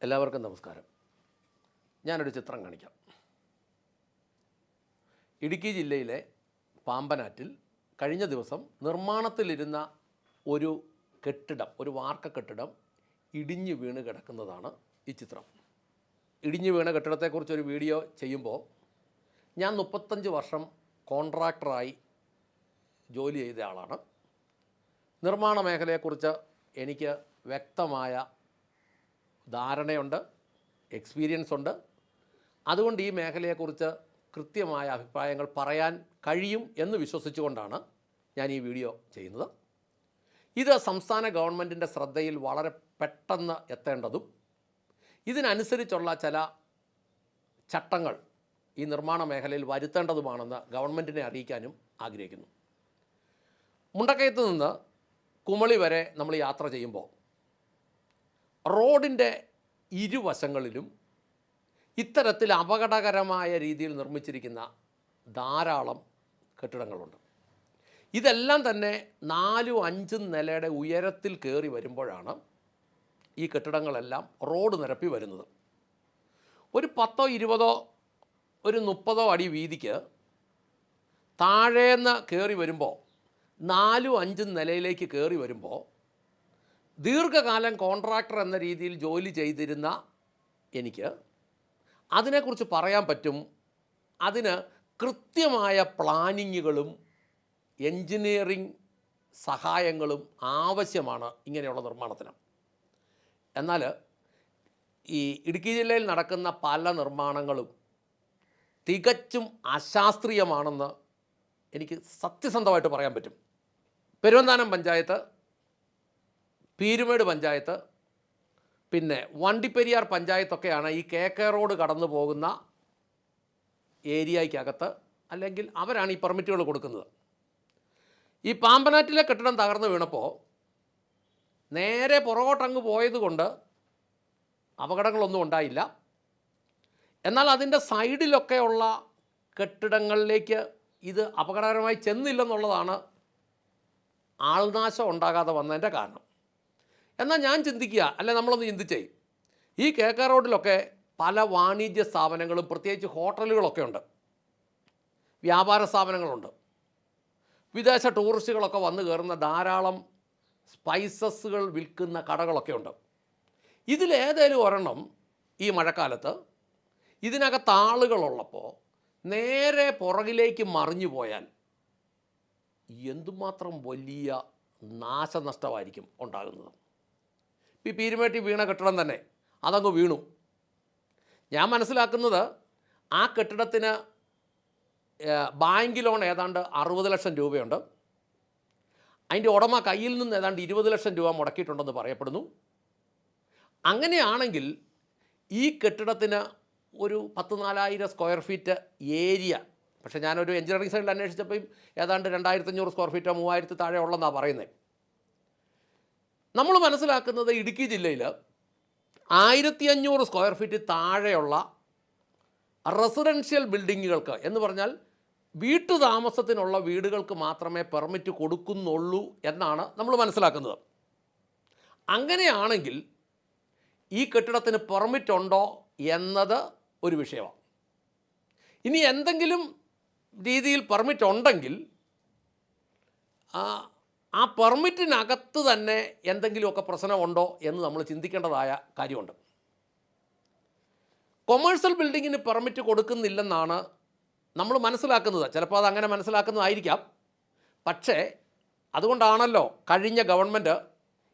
എല്ലാവർക്കും നമസ്കാരം. ഞാനൊരു ചിത്രം കാണിക്കാം. ഇടുക്കി ജില്ലയിലെ പാമ്പനാറ്റിൽ കഴിഞ്ഞ ദിവസം നിർമ്മാണത്തിലിരുന്ന ഒരു കെട്ടിടം, ഒരു വാർക്ക കെട്ടിടം ഇടിഞ്ഞു വീണ് കിടക്കുന്നതാണ് ഈ ചിത്രം. ഇടിഞ്ഞു വീണ കെട്ടിടത്തെക്കുറിച്ചൊരു വീഡിയോ ചെയ്യുമ്പോൾ ഞാൻ 35 വർഷം കോൺട്രാക്ടറായി ജോലി ചെയ്ത ആളാണ്. നിർമ്മാണ മേഖലയെക്കുറിച്ച് എനിക്ക് വ്യക്തമായ ധാരണയുണ്ട്, എക്സ്പീരിയൻസ് ഉണ്ട്. അതുകൊണ്ട് ഈ മേഖലയെക്കുറിച്ച് കൃത്യമായ അഭിപ്രായങ്ങൾ പറയാൻ കഴിയും എന്ന് വിശ്വസിച്ചുകൊണ്ടാണ് ഞാൻ ഈ വീഡിയോ ചെയ്യുന്നത്. ഇത് സംസ്ഥാന ഗവൺമെൻറ്റിൻ്റെ ശ്രദ്ധയിൽ വളരെ പെട്ടെന്ന് എത്തേണ്ടതും ഇതിനനുസരിച്ചുള്ള ചില ചട്ടങ്ങൾ ഈ നിർമ്മാണ മേഖലയിൽ വരുത്തേണ്ടതുമാണെന്ന് ഗവൺമെൻറ്റിനെ അറിയിക്കാനും ആഗ്രഹിക്കുന്നു. മുണ്ടക്കയത്ത് നിന്ന് കുമളി വരെ നമ്മൾ യാത്ര ചെയ്യുമ്പോൾ റോഡിൻ്റെ ഇരുവശങ്ങളിലും ഇത്തരത്തിൽ അപകടകരമായ രീതിയിൽ നിർമ്മിച്ചിരിക്കുന്ന ധാരാളം കെട്ടിടങ്ങളുണ്ട്. ഇതെല്ലാം തന്നെ 4-5 നിലയുടെ ഉയരത്തിൽ കയറി വരുമ്പോഴാണ് ഈ കെട്ടിടങ്ങളെല്ലാം റോഡ് നിരപ്പി വരുന്നത്. ഒരു 10-20 ഒരു 30 അടി വീതിക്ക് താഴേന്ന് കയറി വരുമ്പോൾ 4-5 നിലയിലേക്ക് കയറി വരുമ്പോൾ ദീർഘകാലം കോൺട്രാക്ടർ എന്ന രീതിയിൽ ജോലി ചെയ്തിരുന്ന എനിക്ക് അതിനെക്കുറിച്ച് പറയാൻ പറ്റും. അതിന് കൃത്യമായ പ്ലാനിങ്ങുകളും എൻജിനീയറിംഗ് സഹായങ്ങളും ആവശ്യമാണ് ഇങ്ങനെയുള്ള നിർമ്മാണത്തിന്. എന്നാൽ ഈ ഇടുക്കി ജില്ലയിൽ നടക്കുന്ന പല നിർമ്മാണങ്ങളും തികച്ചും അശാസ്ത്രീയമാണെന്ന് എനിക്ക് സത്യസന്ധമായിട്ട് പറയാൻ പറ്റും. പെരുവന്താനം പഞ്ചായത്ത്, പീരുമേട് പഞ്ചായത്ത്, പിന്നെ വണ്ടിപ്പെരിയാർ പഞ്ചായത്തൊക്കെയാണ് ഈ KK റോഡ് കടന്നു പോകുന്ന ഏരിയയ്ക്കകത്ത്, അല്ലെങ്കിൽ അവരാണ് ഈ പെർമിറ്റുകൾ കൊടുക്കുന്നത്. ഈ പാമ്പനാറ്റിലെ കെട്ടിടം തകർന്നു വീണപ്പോൾ നേരെ പുറകോട്ടങ്ങ് പോയതുകൊണ്ട് അപകടങ്ങളൊന്നും ഉണ്ടായില്ല. എന്നാൽ അതിൻ്റെ സൈഡിലൊക്കെയുള്ള കെട്ടിടങ്ങളിലേക്ക് ഇത് അപകടകരമായി ചെന്നില്ലെന്നുള്ളതാണ് ആൾനാശം ഉണ്ടാകാതെ വന്നതിൻ്റെ കാരണം. എന്നാൽ ഞാൻ ചിന്തിക്കുക, അല്ലെ നമ്മളൊന്ന് ചിന്തിച്ചേ, ഈ KK റോഡിലൊക്കെ പല വാണിജ്യ സ്ഥാപനങ്ങളും പ്രത്യേകിച്ച് ഹോട്ടലുകളൊക്കെ ഉണ്ട്, വ്യാപാര സ്ഥാപനങ്ങളുണ്ട്, വിദേശ ടൂറിസ്റ്റുകളൊക്കെ വന്നു കയറുന്ന ധാരാളം സ്പൈസസുകൾ വിൽക്കുന്ന കടകളൊക്കെ ഉണ്ട്. ഇതിലേതേലും ഒരെണ്ണം ഈ മഴക്കാലത്ത് ഇതിനകത്ത് ആളുകളുള്ളപ്പോൾ നേരെ പുറകിലേക്ക് മറിഞ്ഞു പോയാൽ എന്തുമാത്രം വലിയ നാശനഷ്ടമായിരിക്കും ഉണ്ടാകുന്നത്. ഈ പീരുമേട്ടി വീണ കെട്ടിടം തന്നെ അതങ്ങ് വീണു. ഞാൻ മനസ്സിലാക്കുന്നത് ആ കെട്ടിടത്തിന് ബാങ്ക് ലോൺ ഏതാണ്ട് 60 ലക്ഷം രൂപയുണ്ട്. അതിൻ്റെ ഉടമ കയ്യിൽ നിന്ന് ഏതാണ്ട് 20 ലക്ഷം രൂപ മുടക്കിയിട്ടുണ്ടെന്ന് പറയപ്പെടുന്നു. അങ്ങനെയാണെങ്കിൽ ഈ കെട്ടിടത്തിന് ഒരു 14,000 സ്ക്വയർ ഫീറ്റ് ഏരിയ, പക്ഷേ ഞാനൊരു എഞ്ചിനീയറിംഗ് സൈഡിൽ അന്വേഷിച്ചപ്പോൾ ഏതാണ്ട് 2,500 സ്ക്വയർ ഫീറ്റോ 3,000 താഴെ ഉള്ളതെന്നാണ് പറയുന്നത്. നമ്മൾ മനസ്സിലാക്കുന്നത് ഇടുക്കി ജില്ലയിൽ 1,500 സ്ക്വയർ ഫീറ്റ് താഴെയുള്ള റെസിഡൻഷ്യൽ ബിൽഡിങ്ങുകൾക്ക് എന്ന് പറഞ്ഞാൽ വീട്ടുതാമസത്തിനുള്ള വീടുകൾക്ക് മാത്രമേ പെർമിറ്റ് കൊടുക്കുന്നുള്ളൂ എന്നാണ് നമ്മൾ മനസ്സിലാക്കുന്നത്. അങ്ങനെയാണെങ്കിൽ ഈ കെട്ടിടത്തിന് പെർമിറ്റ് ഉണ്ടോ എന്നത് ഒരു വിഷയമാണ്. ഇനി എന്തെങ്കിലും രീതിയിൽ പെർമിറ്റ് ഉണ്ടെങ്കിൽ ആ പെർമിറ്റിനകത്ത് തന്നെ എന്തെങ്കിലുമൊക്കെ പ്രശ്നമുണ്ടോ എന്ന് നമ്മൾ ചിന്തിക്കേണ്ടതായ കാര്യമുണ്ട്. കൊമേഴ്സ്യൽ ബിൽഡിങ്ങിന് പെർമിറ്റ് കൊടുക്കുന്നില്ലെന്നാണ് നമ്മൾ മനസ്സിലാക്കുന്നത്. ചിലപ്പോൾ അത് അങ്ങനെ മനസ്സിലാക്കുന്നതായിരിക്കാം. പക്ഷേ അതുകൊണ്ടാണല്ലോ കഴിഞ്ഞ ഗവൺമെൻറ്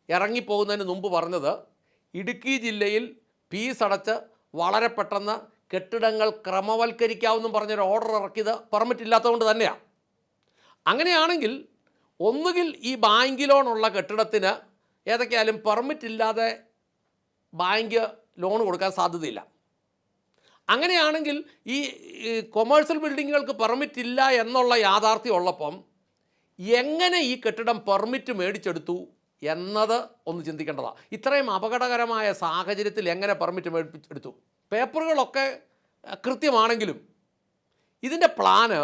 ഇറങ്ങിപ്പോകുന്നതിന് മുമ്പ് പറഞ്ഞത് ഇടുക്കി ജില്ലയിൽ ഫീസ് അടച്ച് വളരെ പെട്ടെന്ന് കെട്ടിടങ്ങൾ ക്രമവൽക്കരിക്കാമെന്നും പറഞ്ഞൊരു ഓർഡർ ഇറക്കിയത് പെർമിറ്റ് ഇല്ലാത്തതുകൊണ്ട് തന്നെയാണ്. അങ്ങനെയാണെങ്കിൽ ഒന്നുകിൽ ഈ ബാങ്ക് ലോണുള്ള കെട്ടിടത്തിന് ഏതൊക്കെയായാലും പെർമിറ്റ് ഇല്ലാതെ ബാങ്ക് ലോൺ കൊടുക്കാൻ സാധ്യതയില്ല. അങ്ങനെയാണെങ്കിൽ ഈ കൊമേഴ്സ്യൽ ബിൽഡിങ്ങുകൾക്ക് പെർമിറ്റ് ഇല്ല എന്നുള്ള യാഥാർത്ഥ്യം ഉള്ളപ്പം എങ്ങനെ ഈ കെട്ടിടം പെർമിറ്റ് മേടിച്ചെടുത്തു എന്നത് ഒന്ന് ചിന്തിക്കേണ്ടതാണ്. ഇത്രയും അപകടകരമായ സാഹചര്യത്തിൽ എങ്ങനെ പെർമിറ്റ് മേടിച്ചെടുത്തു? പേപ്പറുകളൊക്കെ കൃത്യമാണെങ്കിലും ഇതിൻ്റെ പ്ലാന്,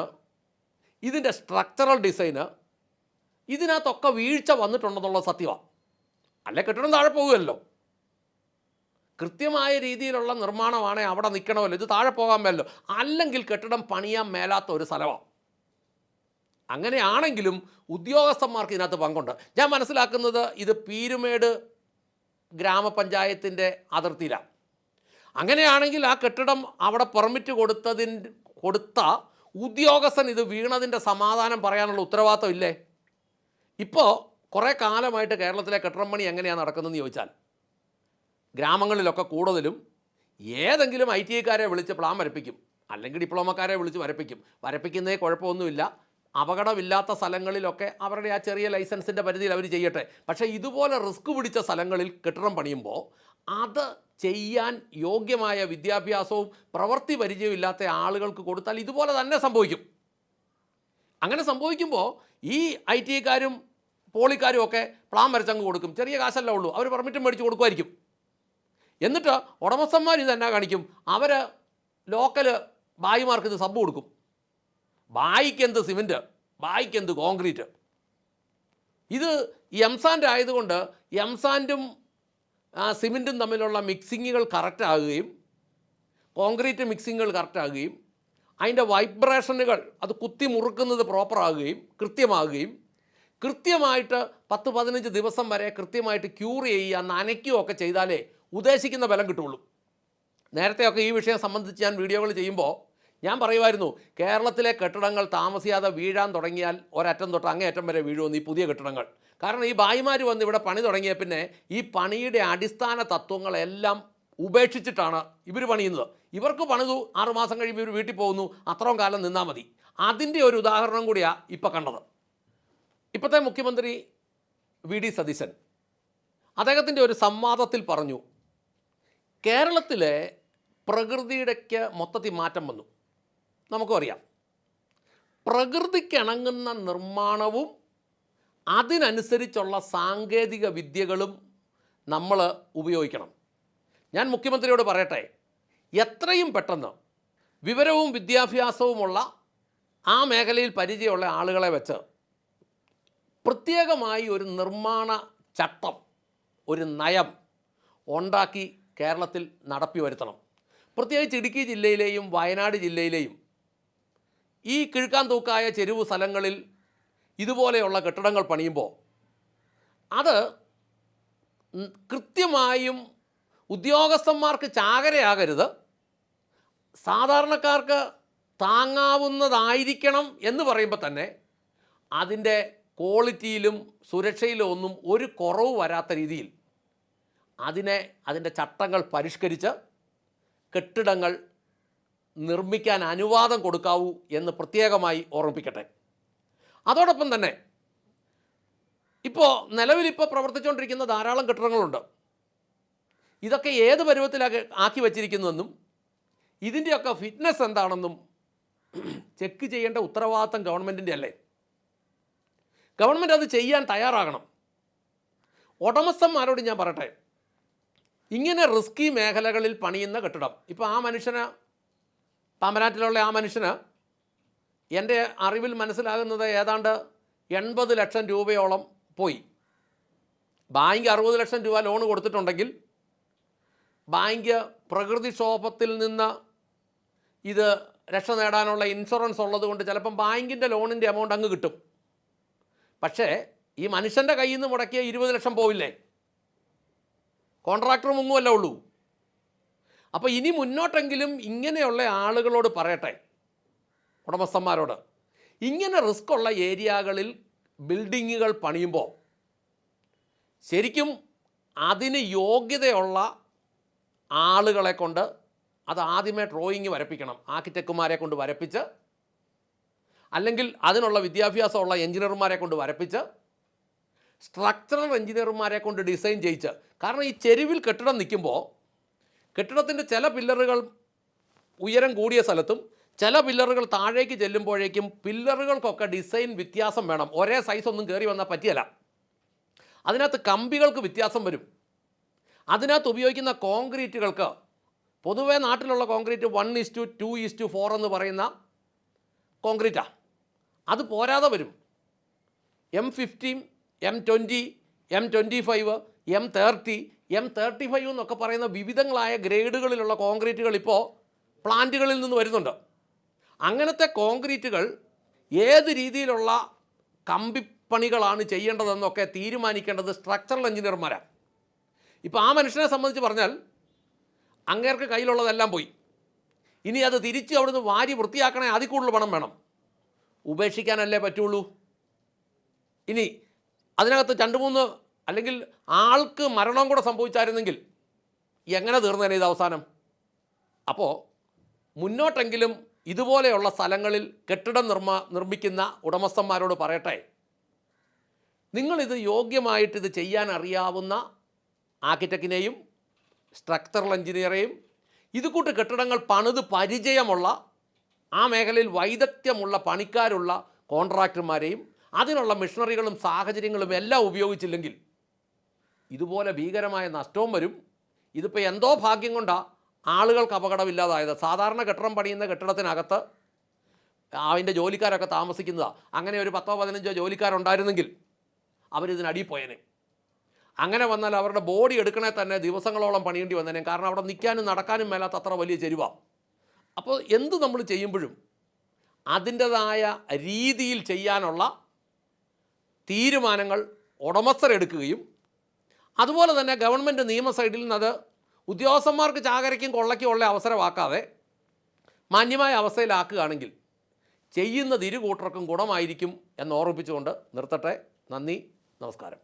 ഇതിൻ്റെ സ്ട്രക്ചറൽ ഡിസൈന്, ഇതിനകത്തൊക്കെ വീഴ്ച വന്നിട്ടുണ്ടെന്നുള്ള സത്യമാണ്. അല്ലെ കെട്ടിടം താഴെ പോകുമല്ലോ. കൃത്യമായ രീതിയിലുള്ള നിർമ്മാണമാണെങ്കിൽ അവിടെ നിൽക്കണമല്ലോ, ഇത് താഴെ പോകാൻ മേലല്ലോ. അല്ലെങ്കിൽ കെട്ടിടം പണിയാൻ മേലാത്ത ഒരു സ്ഥലമാണ്. അങ്ങനെയാണെങ്കിലും ഉദ്യോഗസ്ഥന്മാർക്ക് ഇതിനകത്ത് പങ്കുണ്ട്. ഞാൻ മനസ്സിലാക്കുന്നത് ഇത് പീരുമേട് ഗ്രാമപഞ്ചായത്തിൻ്റെ അതിർത്തിയിലാണ്. അങ്ങനെയാണെങ്കിൽ ആ കെട്ടിടം അവിടെ പെർമിറ്റ് കൊടുത്ത ഉദ്യോഗസ്ഥൻ ഇത് വീണതിൻ്റെ സമാധാനം പറയാനുള്ള ഉത്തരവാദിത്വം ഇല്ലേ? ഇപ്പോൾ കുറേ കാലമായിട്ട് കേരളത്തിലെ കെട്ടിടം പണി എങ്ങനെയാണ് നടക്കുന്നതെന്ന് ചോദിച്ചാൽ, ഗ്രാമങ്ങളിലൊക്കെ കൂടുതലും ഏതെങ്കിലും ITക്കാരെ വിളിച്ച് പ്ലാൻ വരപ്പിക്കും, അല്ലെങ്കിൽ ഡിപ്ലോമക്കാരെ വിളിച്ച് വരപ്പിക്കുന്നതേ കുഴപ്പമൊന്നുമില്ല. അപകടമില്ലാത്ത സ്ഥലങ്ങളിലൊക്കെ അവരുടെ ആ ചെറിയ ലൈസൻസിൻ്റെ പരിധിയിൽ അവർ ചെയ്യട്ടെ. പക്ഷേ ഇതുപോലെ റിസ്ക് പിടിച്ച സ്ഥലങ്ങളിൽ കെട്ടിടം പണിയുമ്പോൾ അത് ചെയ്യാൻ യോഗ്യമായ വിദ്യാഭ്യാസവും പ്രവൃത്തി പരിചയവും ഇല്ലാത്ത ആളുകൾക്ക് കൊടുത്താൽ ഇതുപോലെ തന്നെ സംഭവിക്കും. അങ്ങനെ സംഭവിക്കുമ്പോൾ ഈ ITക്കാരും പോളിക്കാരും ഒക്കെ പ്ലാൻ വരച്ചങ്ങ് കൊടുക്കും. ചെറിയ കാശല്ല ഉള്ളൂ, അവർ പെർമിറ്റും മേടിച്ച് കൊടുക്കുമായിരിക്കും. എന്നിട്ട് ഉടമസ്ഥന്മാർ ഇതെന്നാ കാണിക്കും, അവർ ലോക്കൽ ബായിമാർക്ക് ഇത് സബ് കൊടുക്കും. ബായിക്കെന്ത് സിമൻറ്റ്, ബായിക്കെന്ത് കോൺക്രീറ്റ്. ഇത് എംസാൻഡ് ആയതുകൊണ്ട് എംസാൻഡും സിമൻറ്റും തമ്മിലുള്ള മിക്സിങ്ങുകൾ കറക്റ്റാകുകയും കോൺക്രീറ്റ് മിക്സിങ്ങുകൾ കറക്റ്റാകുകയും അതിൻ്റെ വൈബ്രേഷനുകൾ അത് കുത്തി മുറുക്കുന്നത് പ്രോപ്പറാകുകയും കൃത്യമായിട്ട് 10-15 ദിവസം വരെ കൃത്യമായിട്ട് ക്യൂർ ചെയ്യുക, നനയ്ക്കുകയൊക്കെ ചെയ്താലേ ഉദ്ദേശിക്കുന്ന ബലം കിട്ടുള്ളൂ. നേരത്തെയൊക്കെ ഈ വിഷയം സംബന്ധിച്ച് ഞാൻ വീഡിയോകൾ ചെയ്യുമ്പോൾ ഞാൻ പറയുമായിരുന്നു, കേരളത്തിലെ കെട്ടിടങ്ങൾ താമസിയാതെ വീഴാൻ തുടങ്ങിയാൽ ഒരറ്റം തൊട്ട് അങ്ങേയറ്റം വരെ വീഴുമെന്ന് ഈ പുതിയ കെട്ടിടങ്ങൾ. കാരണം ഈ ബായിമാർ വന്ന് ഇവിടെ പണി തുടങ്ങിയ പിന്നെ ഈ പണിയുടെ അടിസ്ഥാന തത്വങ്ങളെല്ലാം ഉപേക്ഷിച്ചിട്ടാണ് ഇവർ പണിയുന്നത്. ഇവർക്ക് പണിതു 6 മാസം കഴിയുമ്പോൾ ഇവർ വീട്ടിൽ പോകുന്നു, അത്രയും കാലം നിന്നാൽ മതി. അതിൻ്റെ ഒരു ഉദാഹരണം കൂടിയാണ് ഇപ്പോൾ കണ്ടത്. ഇപ്പോഴത്തെ മുഖ്യമന്ത്രി VD സതീശൻ അദ്ദേഹത്തിൻ്റെ ഒരു സംവാദത്തിൽ പറഞ്ഞു, കേരളത്തിലെ പ്രകൃതിയുടെക്ക് മൊത്തത്തിൽ മാറ്റം വന്നു. നമുക്കും അറിയാം, പ്രകൃതിക്കിണങ്ങുന്ന നിർമ്മാണവും അതിനനുസരിച്ചുള്ള സാങ്കേതിക വിദ്യകളും നമ്മൾ ഉപയോഗിക്കണം. ഞാൻ മുഖ്യമന്ത്രിയോട് പറയട്ടെ, എത്രയും പെട്ടെന്ന് വിവരവും വിദ്യാഭ്യാസവുമുള്ള ആ മേഖലയിൽ പരിചയമുള്ള ആളുകളെ വെച്ച് പ്രത്യേകമായി ഒരു നിർമ്മാണ ചട്ടം, ഒരു നയം ഉണ്ടാക്കി കേരളത്തിൽ നടപ്പി വരുത്തണം. പ്രത്യേകിച്ച് ഇടുക്കി ജില്ലയിലെയും വയനാട് ജില്ലയിലെയും ഈ കിഴുക്കാൻ തൂക്കായ ചെരുവ് സ്ഥലങ്ങളിൽ ഇതുപോലെയുള്ള കെട്ടിടങ്ങൾ പണിയുമ്പോൾ അത് കൃത്യമായും ഉദ്യോഗസ്ഥന്മാർക്ക് ചാകരയാകരുത്, സാധാരണക്കാർക്ക് താങ്ങാവുന്നതായിരിക്കണം എന്ന് പറയുമ്പോൾ തന്നെ അതിൻ്റെ ക്വാളിറ്റിയിലും സുരക്ഷയിലും ഒന്നും ഒരു കുറവ് വരാത്ത രീതിയിൽ അതിൻ്റെ ചട്ടങ്ങൾ പരിഷ്കരിച്ച് കെട്ടിടങ്ങൾ നിർമ്മിക്കാൻ അനുവാദം കൊടുക്കാവൂ എന്ന് പ്രത്യേകമായി ഓർമ്മിപ്പിക്കട്ടെ. അതോടൊപ്പം തന്നെ നിലവിലിപ്പോൾ പ്രവർത്തിച്ചുകൊണ്ടിരിക്കുന്ന ധാരാളം കെട്ടിടങ്ങളുണ്ട്. ഇതൊക്കെ ഏത് പരുവത്തിലാക്കി ആക്കി വച്ചിരിക്കുന്നുവെന്നും ഇതിൻ്റെയൊക്കെ ഫിറ്റ്നസ് എന്താണെന്നും ചെക്ക് ചെയ്യേണ്ട ഉത്തരവാദിത്തം ഗവൺമെൻറ്റിൻ്റെ അല്ലേ? ഗവൺമെൻറ് അത് ചെയ്യാൻ തയ്യാറാകണം. ഉടമസ്ഥന്മാരോട് ഞാൻ പറയട്ടെ, ഇങ്ങനെ റിസ്കി മേഖലകളിൽ പണിയുന്ന കെട്ടിടം, ഇപ്പോൾ ആ മനുഷ്യന്, തമ്പനാട്ടിലുള്ള ആ മനുഷ്യന് എൻ്റെ അറിവിൽ മനസ്സിലാകുന്നത് ഏതാണ്ട് 80 ലക്ഷം രൂപയോളം പോയി. ബാങ്ക് 60 ലക്ഷം രൂപ ലോൺ കൊടുത്തിട്ടുണ്ടെങ്കിൽ ബാങ്ക് പ്രകൃതിക്ഷോഭത്തിൽ നിന്ന് ഇത് രക്ഷ നേടാനുള്ള ഇൻഷുറൻസ് ഉള്ളതുകൊണ്ട് ചിലപ്പം ബാങ്കിൻ്റെ ലോണിൻ്റെ എമൗണ്ട് അങ്ങ് കിട്ടും. പക്ഷേ ഈ മനുഷ്യൻ്റെ കയ്യിൽ നിന്ന് മുടക്കിയ 20 ലക്ഷം പോവില്ലേ? കോൺട്രാക്ടർ മുങ്ങുമല്ലേ ഉള്ളൂ. അപ്പോൾ ഇനി മുന്നോട്ടെങ്കിലും ഇങ്ങനെയുള്ള ആളുകളോട് പറയട്ടെ, ഉടമസ്ഥന്മാരോട്, ഇങ്ങനെ റിസ്ക് ഉള്ള ഏരിയകളിൽ ബിൽഡിങ്ങുകൾ പണിയുമ്പോൾ ശരിക്കും അതിന് യോഗ്യതയുള്ള ആളുകളെ കൊണ്ട് അത് ആദ്യമേ ഡ്രോയിങ് വരപ്പിക്കണം. ആർക്കിടെക്റ്റുമാരെ കൊണ്ട് വരപ്പിച്ച്, അല്ലെങ്കിൽ അതിനുള്ള വിദ്യാഭ്യാസമുള്ള എഞ്ചിനീയർമാരെ കൊണ്ട് വരപ്പിച്ച്, സ്ട്രക്ചറൽ എഞ്ചിനീയർമാരെ കൊണ്ട് ഡിസൈൻ ചെയ്യിച്ച്. കാരണം ഈ ചെരുവിൽ കെട്ടിടം നിൽക്കുമ്പോൾ കെട്ടിടത്തിൻ്റെ ചില പില്ലറുകൾ ഉയരം കൂടിയ സ്ഥലത്തും ചില പില്ലറുകൾ താഴേക്ക് ചെല്ലുമ്പോഴേക്കും പില്ലറുകൾക്കൊക്കെ ഡിസൈൻ വ്യത്യാസം വേണം. ഒരേ സൈസൊന്നും കയറി വന്നാൽ പറ്റിയല്ല. അതിനകത്ത് കമ്പികൾക്ക് വ്യത്യാസം വരും. അതിനകത്ത് ഉപയോഗിക്കുന്ന കോൺക്രീറ്റുകൾക്ക് പൊതുവേ നാട്ടിലുള്ള കോൺക്രീറ്റ് 1:2:4 എന്ന് പറയുന്ന കോൺക്രീറ്റാണ്. അത് പോരാതെ വരും. M15, M20, M25, M30 M35 എന്നൊക്കെ പറയുന്ന വിവിധങ്ങളായ ഗ്രേഡുകളിലുള്ള കോൺക്രീറ്റുകൾ ഇപ്പോൾ പ്ലാന്റുകളിൽ നിന്ന് വരുന്നുണ്ട്. അങ്ങനത്തെ കോൺക്രീറ്റുകൾ ഏത് രീതിയിലുള്ള കമ്പിപ്പണികളാണ് ചെയ്യേണ്ടതെന്നൊക്കെ തീരുമാനിക്കേണ്ടത് സ്ട്രക്ചറൽ എഞ്ചിനീയർമാരാണ്. ഇപ്പോൾ ആ മനുഷ്യനെ സംബന്ധിച്ച് പറഞ്ഞാൽ അങ്ങേർക്ക് കയ്യിലുള്ളതെല്ലാം പോയി. ഇനി അത് തിരിച്ച് അവിടുന്ന് വാരി വൃത്തിയാക്കണേ അതിൽ കൂടുതൽ പണം വേണം. ഉപേക്ഷിക്കാനല്ലേ പറ്റുള്ളൂ. ഇനി അതിനകത്ത് 2-3 അല്ലെങ്കിൽ ആൾക്ക് മരണം കൂടെ സംഭവിച്ചായിരുന്നെങ്കിൽ എങ്ങനെ തീർന്നേനെ ഇത് അവസാനം? അപ്പോൾ മുന്നോട്ടെങ്കിലും ഇതുപോലെയുള്ള സ്ഥലങ്ങളിൽ കെട്ടിടം നിർമ്മിക്കുന്ന ഉടമസ്ഥന്മാരോട് പറയട്ടെ, നിങ്ങളിത് യോഗ്യമായിട്ട് ഇത് ചെയ്യാൻ അറിയാവുന്ന ആർക്കിടെക്റ്റിനെയും സ്ട്രക്ചറൽ എഞ്ചിനീയറെയും ഇതുകൂട്ട് കെട്ടിടങ്ങൾ പണിത് പരിചയമുള്ള ആ മേഖലയിൽ വൈദഗ്ധ്യമുള്ള പണിക്കാരുള്ള കോൺട്രാക്ടർമാരെയും അതിനുള്ള മിഷണറികളും സാഹചര്യങ്ങളും എല്ലാം ഉപയോഗിച്ചില്ലെങ്കിൽ ഇതുപോലെ ഭീകരമായ നഷ്ടവും വരും. ഇതിപ്പോൾ എന്തോ ഭാഗ്യം കൊണ്ടാണ് ആളുകൾക്ക് അപകടമില്ലാതായത്. സാധാരണ കെട്ടിടം പണിയുന്ന കെട്ടിടത്തിനകത്ത് അതിൻ്റെ ജോലിക്കാരൊക്കെ താമസിക്കുന്നതാണ്. അങ്ങനെ ഒരു 10-15 ജോലിക്കാരുണ്ടായിരുന്നെങ്കിൽ അവരിതിനടിയിൽ പോയേനെ. അങ്ങനെ വന്നാൽ അവരുടെ ബോഡി എടുക്കണേ തന്നെ ദിവസങ്ങളോളം പണിയേണ്ടി വന്നേനെ. കാരണം അവിടെ നിൽക്കാനും നടക്കാനും മേലാത്ത അത്ര വലിയ ചെരുവാണ്. അപ്പോൾ എന്ത് നമ്മൾ ചെയ്യുമ്പോഴും അതിൻ്റെതായ രീതിയിൽ ചെയ്യാനുള്ള തീരുമാനങ്ങൾ ഉടമസ്ഥരെടുക്കുകയും അതുപോലെ തന്നെ ഗവൺമെൻറ് നിയമ സൈഡിൽ നിന്നത് ഉദ്യോഗസ്ഥന്മാർക്ക് ചാകരയ്ക്കും കൊള്ളയ്ക്കും ഉള്ള അവസരമാക്കാതെ മാന്യമായ അവസ്ഥയിലാക്കുകയാണെങ്കിൽ ചെയ്യുന്നത് ഇരു കൂട്ടർക്കും ഗുണമായിരിക്കും എന്ന് ഓർമ്മിപ്പിച്ചുകൊണ്ട് നിർത്തട്ടെ. നന്ദി, നമസ്കാരം.